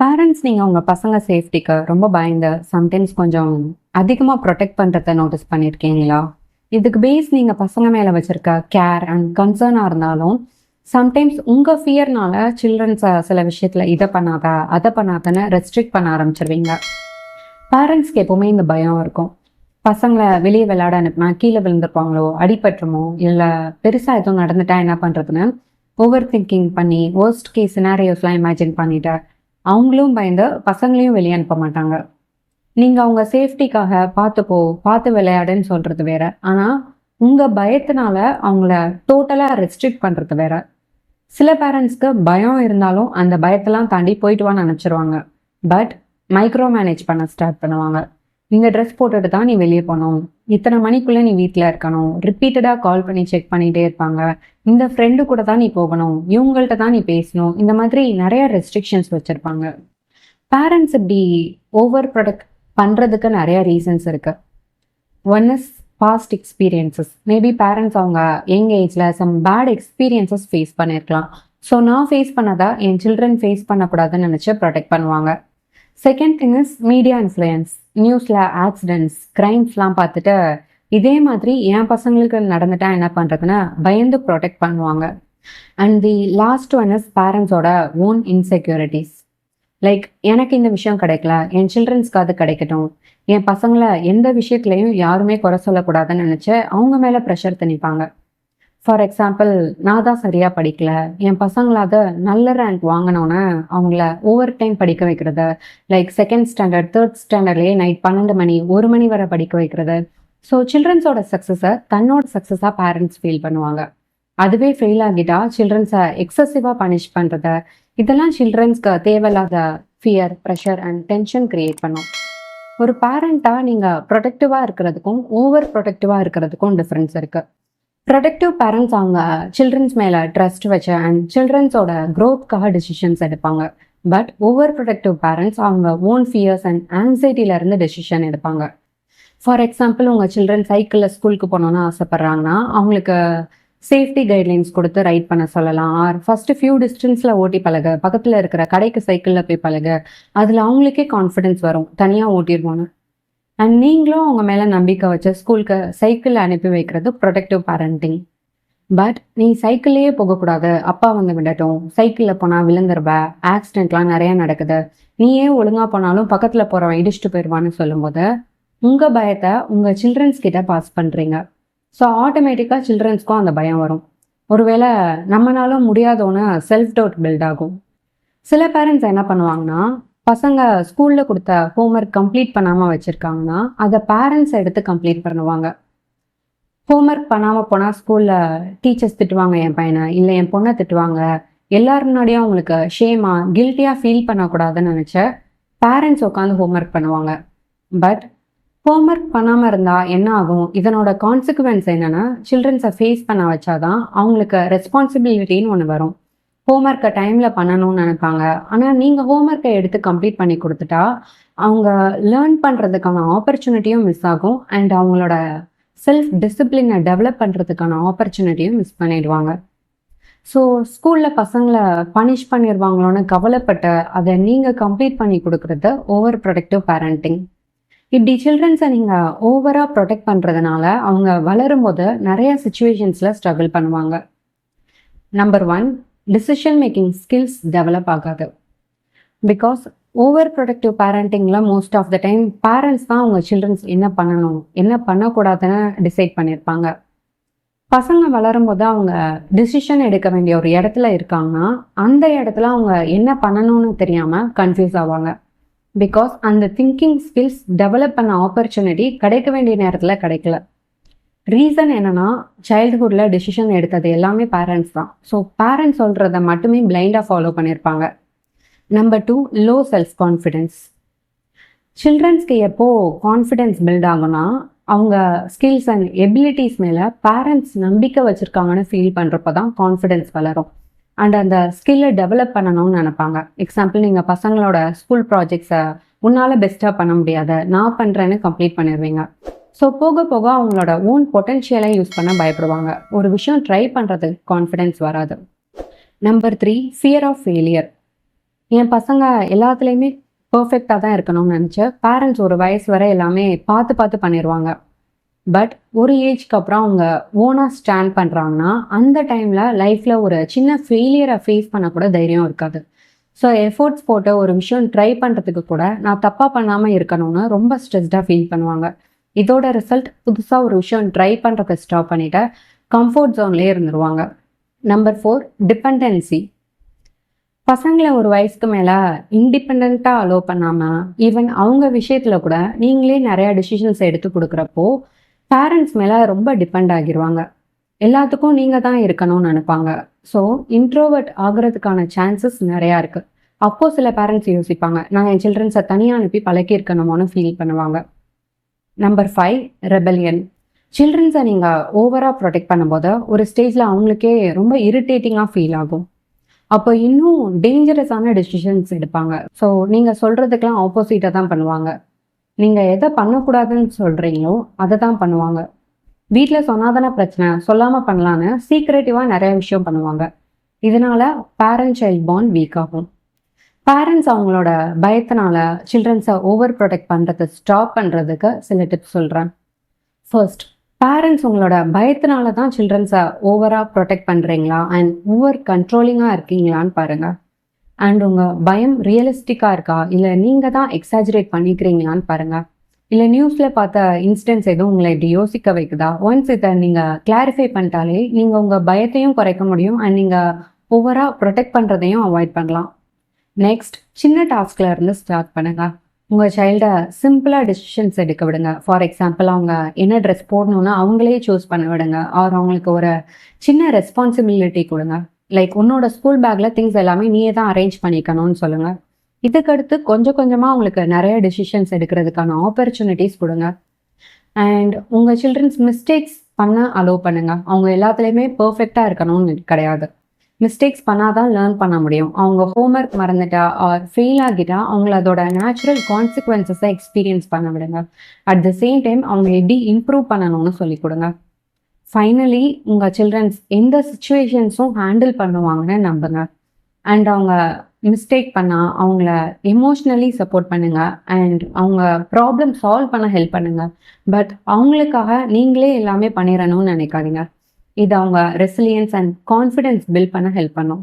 Parents நீங்க உங்க பசங்க சேஃப்டிக்கு ரொம்ப பயந்து சம்டைம்ஸ் கொஞ்சம் அதிகமா ப்ரொடெக்ட் பண்றத நோட்டீஸ் பண்ணியிருக்கீங்களா? இதுக்கு பேஸ் நீங்க பசங்க மேல வச்சிருக்க கேர் அண்ட் கன்சர்னா இருந்தாலும், சம்டைம்ஸ் உங்க ஃபியர்னால சில்ட்ரன்ஸ சில விஷயத்துல இத பண்ணாத, அத பண்ணாதன்னு ரெஸ்ட்ரிக்ட் பண்ண ஆரம்பிச்சுருவீங்க. பேரண்ட்ஸ்க்கு எப்பவுமே இந்த பயம் இருக்கும். பசங்கள வெளிய விளையாட அனுப்புனா கீழ விழுந்துருப்பாங்களோ, அடிபட்டுருமோ, இல்ல பெருசா எதுவும் நடந்துட்டா என்ன பண்றதுன்னு ஓவர் திங்கிங் பண்ணி, வொர்ஸ்ட் கேஸ் சினாரியோஸ்லாம் இமேஜின் பண்ணிட்டு, அவங்களும் பயந்து பசங்களையும் வெளிய அனுப்ப மாட்டாங்க. நீங்க அவங்க சேஃப்டிக்காக "பார்த்து போ, பார்த்து விளையாடுன்னு" சொல்றது வேற. ஆனா, உங்க பயத்தினால அவங்கள டோட்டலா ரெஸ்ட்ரிக்ட் பண்றது வேற. சில பேரண்ட்ஸ்க்கு பயம் இருந்தாலும், அந்த பயத்தெல்லாம் தாண்டி போயிட்டு வான்னு அனுப்பிச்சுருவாங்க. பட் மைக்ரோ மேனேஜ் பண்ண ஸ்டார்ட் பண்ணுவாங்க. இந்த ட்ரெஸ் போட்டுட்டு தான் நீ வெளிய போணும். இத்தன மணிக்குள்ள நீ வீட்ல இருக்கணும். ரிப்பீட்டடா கால் பண்ணி செக் பண்ணிட்டே இருப்பாங்க. இந்த ஃப்ரெண்டு கூட தான் நீ போகணும். இவங்கள்ட்ட தான் நீ பேசணும். இந்த மாதிரி நெறைய ரெஸ்ட்ரிக்ஷன்ஸ் வச்சிருப்பாங்க. பேரண்ட்ஸ் இப்படி ஓவர் ப்ரொடெக்ட் பண்றதுக்கு நெறைய ரீசன்ஸ் இருக்கு. One is past experiences. Maybe parents அவங்க யங் ஏஜ்ல சம் பேட் எக்ஸ்பீரியன்சஸ் ஃபேஸ் பண்ணியிருக்கலாம். ஸோ நான் ஃபேஸ் பண்ணதா என் சில்ட்ரன் ஃபேஸ் பண்ணக்கூடாதுன்னு நினச்சி ப்ரொடெக்ட் பண்ணுவாங்க. Second thing is media influence. நியூஸில் ஆக்சிடென்ட்ஸ், கிரைம்ஸ்லாம் பார்த்துட்டு இதே மாதிரி என் பசங்களுக்கு நடந்துட்டா என்ன பண்ணுறதுன்னு பயந்து ப்ரொடெக்ட் பண்ணுவாங்க. And the last one is பேரண்ட்ஸோட ஓன் இன்செக்யூரிட்டிஸ். லைக் எனக்கு இந்த விஷயம் கிடைக்கல, என் சில்ட்ரன்ஸ்க்கு அது கிடைக்கட்டும், என் பசங்களை எந்த விஷயத்துலையும் யாருமே குறை சொல்லக்கூடாதுன்னு நினச்சி அவங்க மேலே ப்ரெஷர் திணிப்பாங்க. ஃபார் எக்ஸாம்பிள், நான் தான் சரியாக படிக்கல, என் பசங்களாவது நல்ல ரேங்க் வாங்கினோன்னு அவங்கள ஓவர் டைம் படிக்க வைக்கிறது. லைக் செகண்ட் ஸ்டாண்டர்ட், தேர்ட் ஸ்டாண்டர்ட்லேயே நைட் 12 மணி 1 மணி வரை படிக்க வைக்கிறது. ஸோ சில்ட்ரன்ஸோட சக்ஸஸை தன்னோட சக்ஸஸாக பேரண்ட்ஸ் ஃபீல் பண்ணுவாங்க. அதுவே ஃபெயில் ஆகிட்டா சில்ட்ரன்ஸை எக்ஸசிவாக பனிஷ் பண்ணுறது, இதெல்லாம் சில்ட்ரன்ஸ்க்கு தேவையில்லாத fear, pressure and tension create பண்ணும். ஒரு பேரண்ட்டாக நீங்கள் ப்ரொடெக்டிவாக இருக்கிறதுக்கும் ஓவர் ப்ரொடெக்டிவாக இருக்கிறதுக்கும் டிஃப்ரென்ஸ் இருக்குது. ப்ரொடெக்டிவ் பேரண்ட்ஸ் அவங்க சில்ட்ரன்ஸ் மேலே ட்ரஸ்ட் வச்சு அண்ட் சில்ட்ரன்ஸோட க்ரோத்க்காக டெசிஷன்ஸ் எடுப்பாங்க. பட் ஓவர் ப்ரொடெக்டிவ் பேரண்ட்ஸ் அவங்க ஓன் ஃபியர்ஸ் அண்ட் ஆங்ஸைட்டியிலேருந்து டெசிஷன் எடுப்பாங்க. ஃபார் எக்ஸாம்பிள், உங்கள் சில்ட்ரன் சைக்கிளில் ஸ்கூலுக்கு போகணுன்னு ஆசைப்பட்றாங்கன்னா அவங்களுக்கு சேஃப்டி கைட்லைன்ஸ் கொடுத்து ரைட் பண்ண சொல்லலாம். ஆர் ஃபஸ்ட்டு ஃபியூ டிஸ்டன்ஸில் ஓட்டி பழக, பக்கத்தில் இருக்கிற கடைக்கு சைக்கிளில் போய் பழக, அதில் அவங்களுக்கே கான்ஃபிடென்ஸ் வரும், தனியாக ஓட்டிடுவாங்க. அண்ட் நீங்களும் அவங்க மேலே நம்பிக்கை வச்சு ஸ்கூலுக்கு சைக்கிளில் அனுப்பி வைக்கிறது ப்ரொடெக்டிவ் பேரண்டிங். பட் நீ சைக்கிள்லேயே போகக்கூடாது, அப்பா வந்து விடட்டும், சைக்கிளில் போனால் விழுந்துருவ, ஆக்சிடென்ட்லாம் நிறையா நடக்குது, நீயே ஒழுங்காக போனாலும் பக்கத்தில் போகிறவன் இடிச்சுட்டு போயிடுவான்னு சொல்லும்போது உங்கள் பயத்தை உங்கள் சில்ட்ரன்ஸ் கிட்ட பாஸ் பண்ணுறீங்க. ஸோ ஆட்டோமேட்டிக்காக சில்ட்ரன்ஸ்க்கும் அந்த பயம் வரும். ஒருவேளை நம்மளாலும் முடியாதோன்னு செல்ஃப் டவுட் பில்ட் ஆகும். சில பேரண்ட்ஸ் என்ன பண்ணுவாங்கன்னா, பசங்க ஸ்கூலில் கொடுத்த ஹோம்ஒர்க் கம்ப்ளீட் பண்ணாமல் வச்சுருக்காங்கன்னா அதை பேரண்ட்ஸ் எடுத்து கம்ப்ளீட் பண்ணுவாங்க. ஹோம்ஒர்க் பண்ணாமல் போனால் ஸ்கூலில் டீச்சர்ஸ் திட்டுவாங்க என் பையனை, இல்லை என் பொண்ணை திட்டுவாங்க, எல்லார் முன்னாடியும் அவங்களுக்கு ஷேமாக கில்ட்டியாக ஃபீல் பண்ணக்கூடாதுன்னு நினச்ச பேரண்ட்ஸ் உட்காந்து ஹோம்ஒர்க் பண்ணுவாங்க. பட் ஹோம்ஒர்க் பண்ணாமல் இருந்தால் என்ன ஆகும், இதனோட கான்சிக்வன்ஸ் என்னென்னா சில்ட்ரன்ஸை ஃபேஸ் பண்ண வச்சாதான் அவங்களுக்கு ரெஸ்பான்சிபிலிட்டின்னு ஒன்று வரும். ஹோம்ஒர்க்கை டைமில் பண்ணணும்னு நினைப்பாங்க. ஆனால் நீங்கள் ஹோம்ஒர்க்கை எடுத்து கம்ப்ளீட் பண்ணி கொடுத்துட்டா அவங்க லேர்ன் பண்ணுறதுக்கான ஆப்பர்ச்சுனிட்டியும் மிஸ் ஆகும் அண்ட் அவங்களோட செல்ஃப் டிசிப்ளினை டெவலப் பண்ணுறதுக்கான ஆப்பர்ச்சுனிட்டியும் மிஸ் பண்ணிடுவாங்க. ஸோ ஸ்கூலில் பசங்களை பனிஷ் பண்ணிடுவாங்களோன்னு கவலைப்பட்டு அதை நீங்கள் கம்ப்ளீட் பண்ணி கொடுக்குறது ஓவர் ப்ரொடெக்டிவ் பேரண்டிங். இப்படி சில்ட்ரன்ஸை நீங்கள் ஓவராக ப்ரொடெக்ட் பண்ணுறதுனால அவங்க வளரும்போது நிறைய சுச்சுவேஷன்ஸில் ஸ்ட்ரகிள் பண்ணுவாங்க. Number 1, decision making skills develop ஆகாது. பிகாஸ் ஓவர் ப்ரொடெக்டிவ் பேரண்டிங்கில் most of the time parents தான் அவங்க சில்ட்ரன்ஸ் என்ன பண்ணணும், என்ன பண்ணக்கூடாதுன்னு டிசைட் பண்ணியிருப்பாங்க. பசங்க வளரும்போது அவங்க டிசிஷன் எடுக்க வேண்டிய ஒரு இடத்துல இருக்காங்கன்னா அந்த இடத்துல அவங்க என்ன பண்ணணும்னு தெரியாமல் கன்ஃபியூஸ் ஆவாங்க. பிகாஸ் அந்த திங்கிங் ஸ்கில்ஸ் டெவலப் பண்ண ஆப்பர்ச்சுனிட்டி கிடைக்க வேண்டிய நேரத்தில் கிடைக்கல. ரீசன் என்னன்னா, சைல்டுஹுட்டில் டிசிஷன் எடுத்தது எல்லாமே பேரண்ட்ஸ் தான். ஸோ பேரண்ட்ஸ் சொல்கிறத மட்டுமே பிளைண்டாக ஃபாலோ பண்ணியிருப்பாங்க. Number 2, low self confidence. சில்ட்ரன்ஸ்க்கு எப்போ கான்ஃபிடென்ஸ் பில்ட் ஆகும்னா அவங்க ஸ்கில்ஸ் அண்ட் எபிலிட்டிஸ் மேலே பேரண்ட்ஸ் நம்பிக்கை வச்சுருக்காங்கன்னு ஃபீல் பண்ணுறப்ப தான் கான்ஃபிடென்ஸ் வளரும் அண்ட் அந்த ஸ்கில்லை டெவலப் பண்ணணும்னு நினைப்பாங்க. எக்ஸாம்பிள், நீங்கள் பசங்களோட ஸ்கூல் ப்ராஜெக்ட்ஸை உன்னால் பெஸ்ட்டாக பண்ண முடியாத, நான் பண்ணுறேன்னு கம்ப்ளீட் பண்ணிடுவீங்க. ஸோ போக போக அவங்களோட ஓன் பொட்டென்ஷியலை யூஸ் பண்ண பயப்படுவாங்க. ஒரு விஷயம் ட்ரை பண்ணுறதுக்கு கான்ஃபிடென்ஸ் வராது. Number 3, fear of failure. என் பசங்க எல்லாத்துலேயுமே பர்ஃபெக்டாக தான் இருக்கணும்னு நினச்சேன். பேரண்ட்ஸ் ஒரு வயசு வரை எல்லாமே பார்த்து பார்த்து பண்ணிடுவாங்க. பட் ஒரு ஏஜ்க்கு அப்புறம் அவங்க ஓனாக ஸ்டாண்ட் பண்ணுறாங்கன்னா அந்த டைமில் லைஃப்பில் ஒரு சின்ன ஃபெயிலியரை ஃபேஸ் பண்ண கூட தைரியம் இருக்காது. ஸோ எஃபோர்ட்ஸ் போட்டு ஒரு விஷயம் ட்ரை பண்ணுறதுக்கு கூட நான் தப்பாக பண்ணாமல் இருக்கணும்னு ரொம்ப ஸ்ட்ரெஸ்டாக ஃபீல் பண்ணுவாங்க. இதோட ரிசல்ட் புதுசாக ஒரு விஷயம் ட்ரை பண்ணுறதை ஸ்டாப் பண்ணிவிட்டு கம்ஃபர்ட் ஜோன்லேயே இருந்துருவாங்க. Number 4, dependency. பசங்களை ஒரு வயசுக்கு மேலே இண்டிபெண்ட்டாக அலோவ் பண்ணாமல் ஈவன் அவங்க விஷயத்தில் கூட நீங்களே நிறையா டிசிஷன்ஸ் எடுத்து கொடுக்குறப்போ பேரண்ட்ஸ் மேலே ரொம்ப டிபெண்ட் ஆகிடுவாங்க. எல்லாத்துக்கும் நீங்கள் தான் இருக்கணும்னு நினைப்பாங்க. ஸோ இன்ட்ரோவர்ட் ஆகிறதுக்கான சான்சஸ் நிறையா இருக்குது. அப்போது சில பேரண்ட்ஸ் யோசிப்பாங்க, நான் என் சில்ட்ரன்ஸை தனியாக அனுப்பி பழக்கியிருக்கணுமோன்னு ஃபீல் பண்ணுவாங்க. Number 5, rebellion. சில்ட்ரன்ஸை நீங்கள் ஓவராக ப்ரொடெக்ட் பண்ணும்போது ஒரு ஸ்டேஜில் அவங்களுக்கே ரொம்ப இரிட்டேட்டிங்காக ஃபீல் ஆகும். அப்போ இன்னும் டேஞ்சரஸான டெசிஷன்ஸ் எடுப்பாங்க. ஸோ நீங்கள் சொல்கிறதுக்கெலாம் ஆப்போசிட்டாக தான் பண்ணுவாங்க. நீங்கள் எதை பண்ணக்கூடாதுன்னு சொல்கிறீங்களோ அதை தான் பண்ணுவாங்க. வீட்டில் சொன்னாதானே பிரச்சனை, சொல்லாமல் பண்ணலான்னு சீக்ரெட்டிவாக நிறைய விஷயம் பண்ணுவாங்க. இதனால் பேரண்ட் சைல்ட் பாண்ட் வீக் ஆகும். பேரண்ட்ஸ் அவங்களோட பயத்தினால சில்ட்ரன்ஸை ஓவர் ப்ரொடெக்ட் பண்ணுறதை ஸ்டாப் பண்ணுறதுக்கு சில டிப்ஸ் சொல்கிறேன். ஃபர்ஸ்ட், பேரண்ட்ஸ் உங்களோட பயத்தினால தான் சில்ட்ரன்ஸை ஓவராக ப்ரொடெக்ட் பண்ணுறீங்களா அண்ட் ஓவர் கண்ட்ரோலிங்காக இருக்கீங்களான்னு பாருங்கள். அண்ட் உங்கள் பயம் ரியலிஸ்டிக்காக இருக்கா இல்லை நீங்கள் தான் எக்ஸாஜரேட் பண்ணிக்கிறீங்களான்னு பாருங்கள். இல்லை நியூஸில் பார்த்த இன்சிடென்ட்ஸ் எதுவும் உங்களை இப்படி யோசிக்க வைக்குதா? ஒன்ஸ் இதை நீங்கள் கிளாரிஃபை பண்ணிட்டாலே நீங்கள் உங்கள் பயத்தையும் குறைக்க முடியும் அண்ட் நீங்கள் ஓவராக ப்ரொடெக்ட் பண்ணுறதையும் அவாய்ட் பண்ணலாம். நெக்ஸ்ட், சின்ன டாஸ்கில் இருந்து ஸ்டார்ட் பண்ணுங்கள். உங்கள் சைல்டை சிம்பிளாக டெசிஷன்ஸ் எடுக்க விடுங்க. ஃபார் எக்ஸாம்பிள், அவங்க என்ன ட்ரெஸ் போடணுன்னு அவங்களே சூஸ் பண்ண விடுங்க. ஆர் அவங்களுக்கு ஒரு சின்ன ரெஸ்பான்சிபிலிட்டி கொடுங்க. லைக் உன்னோட ஸ்கூல் பேக்கில் திங்ஸ் எல்லாமே நீயே தான் அரேஞ்ச் பண்ணிக்கணும்னு சொல்லுங்கள். இதுக்கடுத்து கொஞ்சம் கொஞ்சமாக அவங்களுக்கு நிறைய டெசிஷன்ஸ் எடுக்கிறதுக்கான ஆப்பர்ச்சுனிட்டிஸ் கொடுங்க. அண்ட் உங்கள் சில்ட்ரன்ஸ் மிஸ்டேக்ஸ் பண்ண அலோவ் பண்ணுங்கள். அவங்க எல்லாத்துலேயுமே பர்ஃபெக்டாக இருக்கணும்னு கிடையாது. மிஸ்டேக்ஸ் பண்ணாதான் லேர்ன் பண்ண முடியும். அவங்க ஹோம்ஒர்க் மறந்துட்டா ஆர் ஃபெயில் ஆகிட்டா அவங்கள அதோட நேச்சுரல் கான்சிக்வன்சஸை எக்ஸ்பீரியன்ஸ் பண்ண விடுங்க. அட் த சேம் டைம் அவங்க எப்படி இம்ப்ரூவ் பண்ணணும்னு சொல்லிக் கொடுங்க. ஃபைனலி, உங்கள் சில்ட்ரன்ஸ் எந்த சுச்சுவேஷன்ஸும் ஹேண்டில் பண்ணுவாங்கன்னு நம்புங்க. அண்ட் அவங்க மிஸ்டேக் பண்ணால் அவங்கள எமோஷ்னலி சப்போர்ட் பண்ணுங்கள் அண்ட் அவங்க ப்ராப்ளம் சால்வ் பண்ண ஹெல்ப் பண்ணுங்கள். பட் அவங்களுக்காக நீங்களே எல்லாமே பண்ணிடணும்னு நினைக்காதீங்க. இது அவங்க ரெசிலியன்ஸ் அண்ட் கான்ஃபிடென்ஸ் பில்ட் பண்ண ஹெல்ப் பண்ணும்.